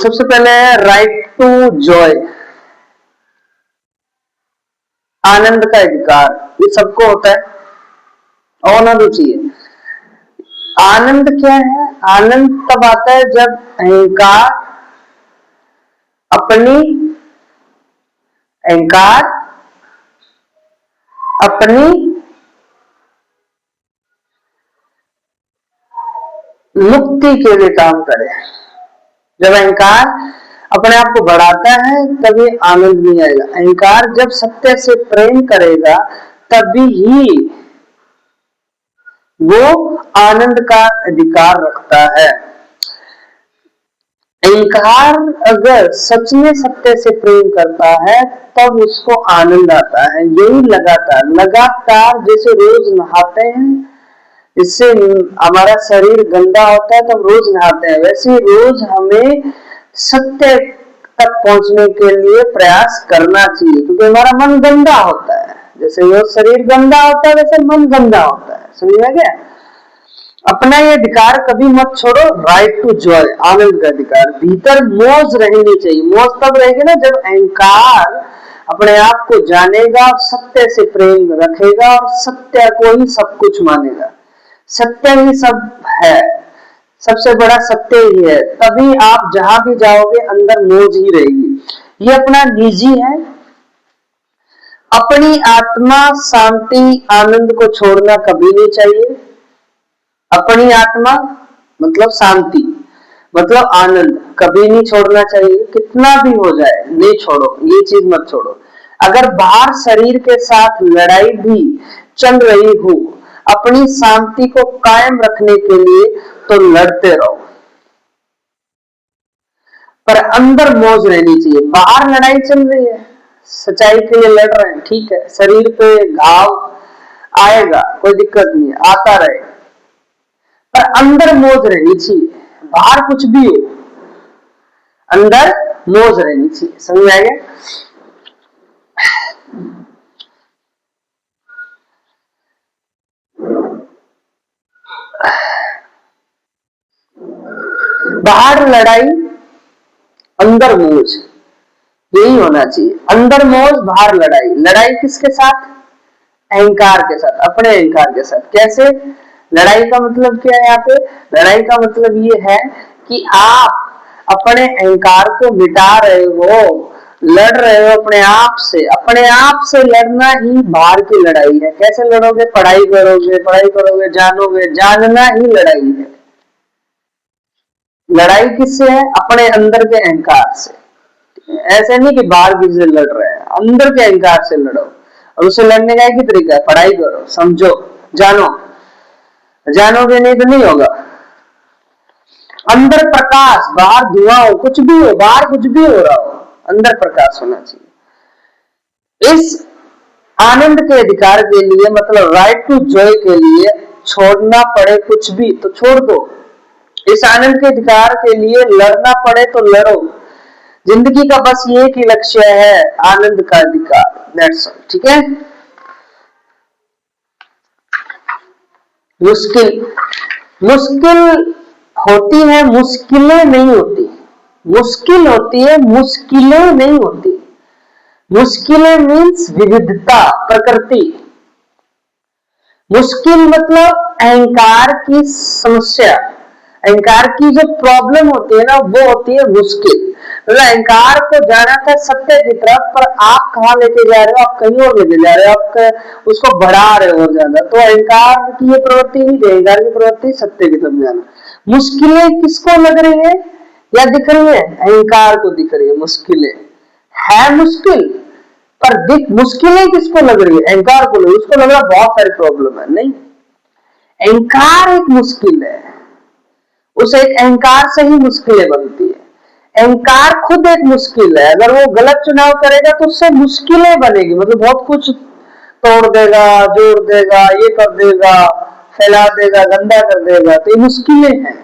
सबसे पहले है राइट टू जॉय, आनंद का अधिकार। ये सबको होता है, होना तो चाहिए। आनंद क्या है? आनंद तब आता है जब अहंकार अपनी मुक्ति के लिए काम करे। जब अहंकार अपने आप को बढ़ाता है तभी आनंद नहीं आएगा। अहंकार जब सत्य से प्रेम करेगा तभी ही वो आनंद का अधिकार रखता है। अहंकार अगर सच में सत्य से प्रेम करता है तब उसको आनंद आता है। यही लगातार जैसे रोज नहाते हैं, इससे हमारा शरीर गंदा होता है तो हम रोज नहाते हैं, वैसे रोज हमें सत्य तक पहुंचने के लिए प्रयास करना चाहिए, क्योंकि हमारा मन गंदा होता है। जैसे वो शरीर गंदा होता है वैसे मन गंदा होता है। समझ में क्या? अपना ये अधिकार कभी मत छोड़ो, राइट टू जॉय, आनंद का अधिकार। भीतर मौज रहनी चाहिए। मौज तब रहेगी ना जब अहंकार अपने आप को जानेगा, सत्य से प्रेम रखेगा और सत्य को ही सब कुछ मानेगा। सत्य ही सब है, सबसे बड़ा सत्य ही है। तभी आप जहां भी जाओगे अंदर मौज ही रहेगी। ये अपना निजी है। अपनी आत्मा शांति आनंद को छोड़ना कभी नहीं चाहिए। अपनी आत्मा मतलब शांति मतलब आनंद कभी नहीं छोड़ना चाहिए। कितना भी हो जाए नहीं छोड़ो, ये चीज मत छोड़ो। अगर बाहर शरीर के साथ लड़ाई भी चल रही हो, अपनी शांति को कायम रखने के लिए तो लड़ते रहो, पर अंदर मौज रहनी चाहिए। बाहर लड़ाई चल रही है, सच्चाई के लिए लड़ रहे हैं, ठीक है, शरीर पे घाव आएगा, कोई दिक्कत नहीं, आता रहे, पर अंदर मौज रहनी चाहिए। बाहर कुछ भी हो, अंदर मौज रहनी चाहिए। समझ आ गया? बाहर लड़ाई अंदर मौज, यही होना चाहिए। अंदर मौज बाहर लड़ाई। लड़ाई किसके साथ? अहंकार के साथ, अपने अहंकार के साथ। कैसे? लड़ाई का मतलब क्या है? यहाँ पे लड़ाई का मतलब ये है कि आप अपने अहंकार को मिटा रहे हो, लड़ रहे हो अपने आप से। अपने आप से लड़ना ही बाहर की लड़ाई है। कैसे लड़ोगे? पढ़ाई करोगे, जानोगे, जानना ही लड़ाई है। लड़ाई किससे है? अपने अंदर के अहंकार से। ऐसे नहीं कि बाहर किसी से लड़ रहे हैं, अंदर के अहंकार से लड़ो। और उसे लड़ने का एक ही तरीका है, पढ़ाई करो, समझो, जानो। जानोगे नहीं तो नहीं होगा। अंदर प्रकाश, बाहर धुआं हो, कुछ भी हो, बाहर कुछ भी हो रहा हो, अंदर प्रकाश होना चाहिए। इस आनंद के अधिकार के लिए मतलब राइट टू जॉय के लिए छोड़ना पड़े कुछ भी तो छोड़ दो। इस आनंद के अधिकार के लिए लड़ना पड़े तो लड़ो। जिंदगी का बस ये एक ही लक्ष्य है, आनंद का अधिकार। That's all. ठीक है? मुश्किल होती है, मुश्किलें नहीं होती। मुश्किल होती है, मुश्किलें नहीं होती। मुश्किलें मीन्स विविधता, प्रकृति। मुश्किल मतलब अहंकार की समस्या, अहंकार की जो प्रॉब्लम होती है ना, वो होती है मुश्किल। मतलब अहंकार को जाना था सत्य की तरफ, पर आप कहाँ लेके जा रहे हो? आप कहीं और लेके जा रहे हो, आप उसको बढ़ा रहे हो ज्यादा। तो अहंकार की ये प्रवृत्ति नहीं थी, अहंकार की प्रवृत्ति सत्य की तरफ जाना। मुश्किलें किसको लग रही है या दिख रही है? अहंकार को दिख रही है मुश्किलें। है मुश्किल, पर मुश्किलें किसको लग रही है? अहंकार को लग, उसको लग रहा बहुत सारी प्रॉब्लम है। नहीं, अहंकार एक मुश्किल है, उस एक अहंकार से ही मुश्किलें बनती है। अहंकार खुद एक मुश्किल है। अगर वो गलत चुनाव करेगा तो उससे मुश्किलें बनेगी, मतलब बहुत कुछ तोड़ देगा, जोड़ देगा, ये कर देगा, फैला देगा, गंदा कर देगा। तो ये मुश्किलें हैं।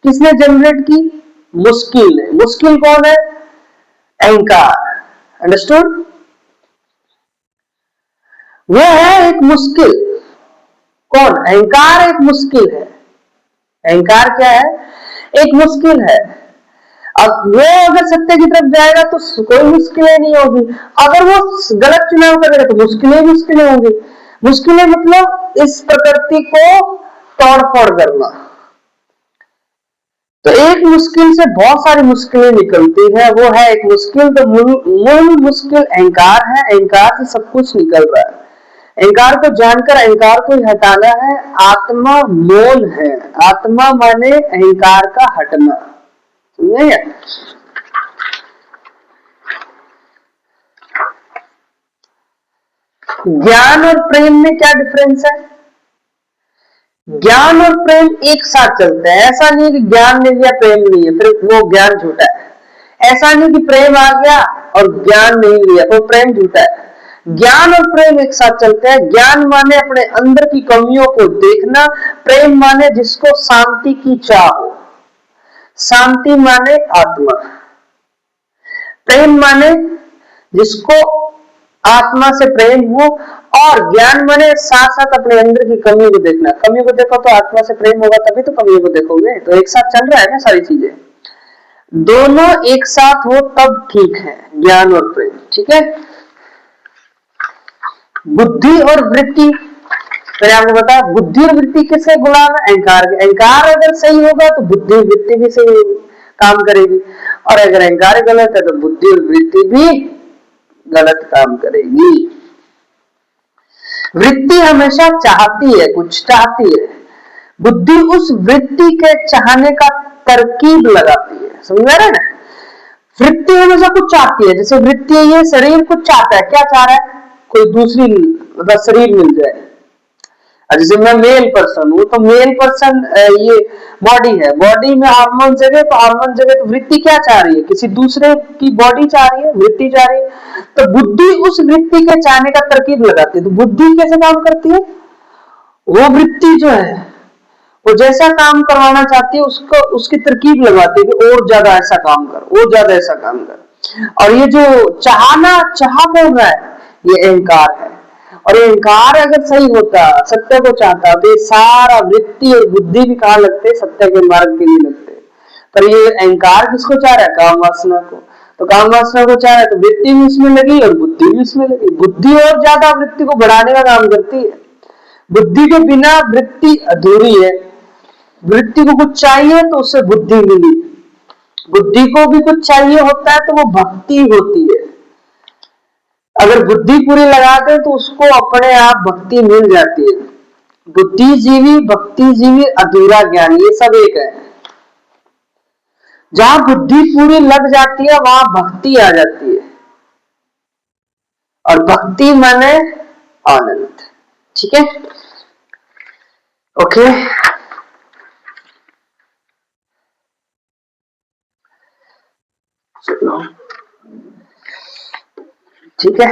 किसने जनरेट की? मुश्किल है। मुश्किल कौन है? अहंकार। अंडरस्टूड? वो है एक मुश्किल। कौन? अहंकार एक मुश्किल है। अहंकार क्या है? एक मुश्किल है। अब वो अगर सत्य की तरफ जाएगा तो कोई मुश्किलें नहीं होगी, अगर वो गलत चुनाव करेगा तो मुश्किलें होंगी। मुश्किलें मतलब इस प्रकृति को तोड़ फोड़ करना। तो एक मुश्किल से बहुत सारी मुश्किलें निकलती है, वो है एक मुश्किल। तो मूल मुश्किल अहंकार है, अहंकार से सब कुछ निकल रहा है। अहंकार को जानकर अहंकार को हटाना है। आत्मा मौन है, आत्मा माने अहंकार का हटना, समझे? ज्ञान और प्रेम में क्या डिफरेंस है? ज्ञान और प्रेम एक साथ चलते हैं। ऐसा नहीं कि ज्ञान नहीं लिया प्रेम नहीं है, फिर वो ज्ञान झूठा है। ऐसा नहीं कि प्रेम आ गया और ज्ञान नहीं लिया तो प्रेम झूठा है। ज्ञान और प्रेम एक साथ चलते हैं। ज्ञान माने अपने अंदर की कमियों को देखना, प्रेम माने जिसको शांति की चाह हो। शांति माने आत्मा, प्रेम माने जिसको आत्मा से प्रेम हो, और ज्ञान माने साथ साथ अपने अंदर की कमियों को देखना। कमियों को देखो तो आत्मा से प्रेम होगा, तभी तो कमियों को देखोगे। तो एक साथ चल रहा है ना सारी चीजें, दोनों एक साथ हो तब ठीक है, ज्ञान और प्रेम। ठीक है। बुद्धि और वृत्ति, मैंने आपको बताया बुद्धि और वृत्ति किसके गुलाम है? अहंकार के। अहंकार अगर सही होगा तो बुद्धि वृत्ति भी सही होगी, काम करेगी, और अगर अहंकार गलत है तो बुद्धि और वृत्ति भी गलत काम करेगी। वृत्ति हमेशा चाहती है, कुछ चाहती है, बुद्धि उस वृत्ति के चाहने का तरकीब लगाती है, समझ रहे ना? वृत्ति हमेशा कुछ चाहती है, जैसे वृत्ति ये शरीर कुछ चाहता है, क्या चाह रहा है? कोई दूसरी मतलब शरीर मिल जाए। जैसे मैं मेल पर्सन हूँ तो मेल पर्सन ये बॉडी है, बॉडी में हार्मोन जगह, तो हार्मोन जगह तो वृत्ति क्या चाह रही है? किसी दूसरे की बॉडी चाह रही है, वृत्ति चाह रही है। तो बुद्धि उस वृत्ति के चाहने का तरकीब लगाती है। तो बुद्धि कैसे काम करती है? वो वृत्ति जो है वो जैसा काम करवाना चाहती है उसको उसकी तरकीब लगाती है कि और ज्यादा ऐसा काम कर, और ज्यादा ऐसा काम कर। और ये जो चाहना चाह कौन रहा है? ये अहंकार है। और अहंकार अगर सही होता, सत्य को चाहता, तो ये सारा वृत्ति और बुद्धि भी कहाँ लगते? सत्य के मार्ग के लिए लगते। पर ये अहंकार किसको चाह रहा है? काम वासना को। तो काम वासना को चाह रहा है तो वृत्ति भी उसमें लगी और बुद्धि भी उसमें लगी। बुद्धि और ज्यादा वृत्ति को बढ़ाने का काम करती है। बुद्धि के बिना वृत्ति अधूरी है। वृत्ति को कुछ चाहिए तो उससे बुद्धि मिली, बुद्धि को भी कुछ चाहिए होता है तो वो भक्ति होती है। अगर बुद्धि पूरी लगाते हैं तो उसको अपने आप भक्ति मिल जाती है। बुद्धिजीवी, भक्तिजीवी, अधूरा ज्ञान, ये सब एक है। जहां बुद्धि पूरी लग जाती है वहां भक्ति आ जाती है, और भक्ति माने आनंद। ठीक है, ओके। चलो ठीक है।